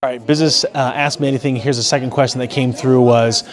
All right, business asked me anything. Here's a second question that came through was,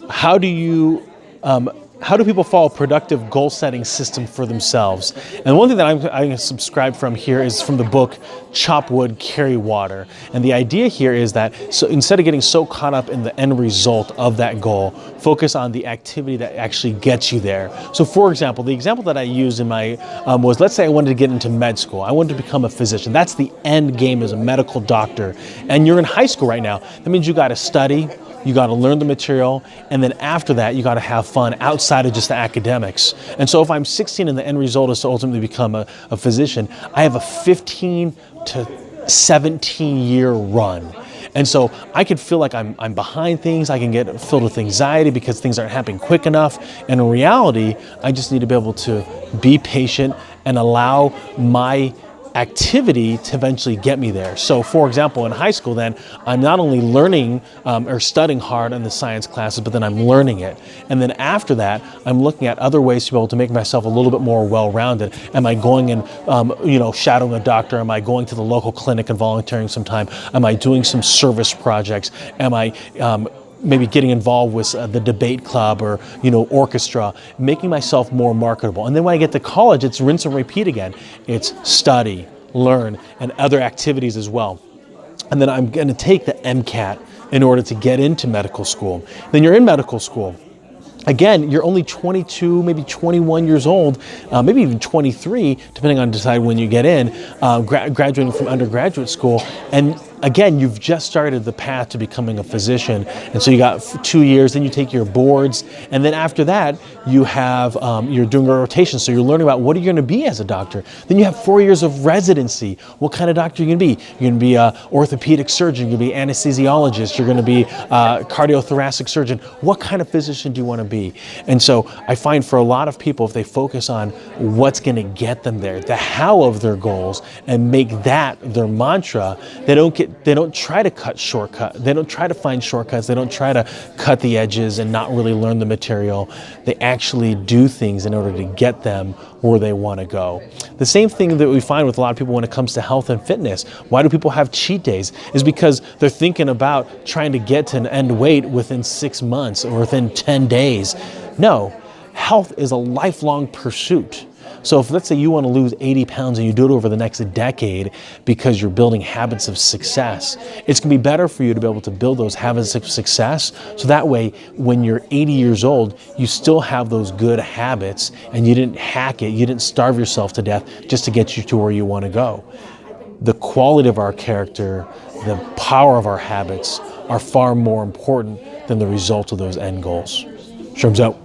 how do you, how do people follow a productive goal setting system for themselves? And one thing that I'm subscribed from here is from the book Chop Wood, Carry Water. And the idea here is that so instead of getting so caught up in the end result of that goal, focus on the activity that actually gets you there. So for example, the example that I used in my was, let's say I wanted to get into med school. I wanted to become a physician. That's the end game as a medical doctor. And you're in high school right now. That means you got to study. You got to learn the material, and then after that, you got to have fun outside of just the academics. And so if I'm 16 and the end result is to ultimately become a physician, I have a 15 to 17 year run. And so I could feel like I'm behind things. I can get filled with anxiety because things aren't happening quick enough. And in reality, I just need to be able to be patient and allow my activity to eventually get me there. So for example, in high school then, I'm not only learning or studying hard in the science classes, but then I'm learning it. And then after that, I'm looking at other ways to be able to make myself a little bit more well-rounded. Am I going and, shadowing a doctor? Am I going to the local clinic and volunteering some time? Am I doing some service projects? Am I, maybe getting involved with the debate club or, orchestra, making myself more marketable. And then when I get to college, it's rinse and repeat again. It's study, learn, and other activities as well. And then I'm going to take the MCAT in order to get into medical school. Then you're in medical school. Again, you're only 22, maybe 21 years old, maybe even 23, depending on decide when you get in, graduating from undergraduate school. And again, you've just started the path to becoming a physician. And so you got 2 years, then you take your boards. And then after that, you have, you're doing a rotation. So you're learning about what are you going to be as a doctor. Then you have 4 years of residency. What kind of doctor are you going to be? You're going to be an orthopedic surgeon. You're going to be an anesthesiologist. You're going to be a cardiothoracic surgeon. What kind of physician do you want to be? And so I find for a lot of people, if they focus on what's going to get them there, the how of their goals, and make that their mantra, they don't try to cut shortcuts. They don't try to find shortcuts. They don't try to cut the edges and not really learn the material. They actually do things in order to get them where they want to go. The same thing that we find with a lot of people when it comes to health and fitness. Why do people have cheat days? Is because they're thinking about trying to get to an end weight within 6 months or within 10 days. No, health is a lifelong pursuit. So if let's say you want to lose 80 pounds and you do it over the next decade because you're building habits of success, it's going to be better for you to be able to build those habits of success. So that way, when you're 80 years old, you still have those good habits and you didn't hack it. You didn't starve yourself to death just to get you to where you want to go. The quality of our character, the power of our habits are far more important than the result of those end goals. Sherman's out.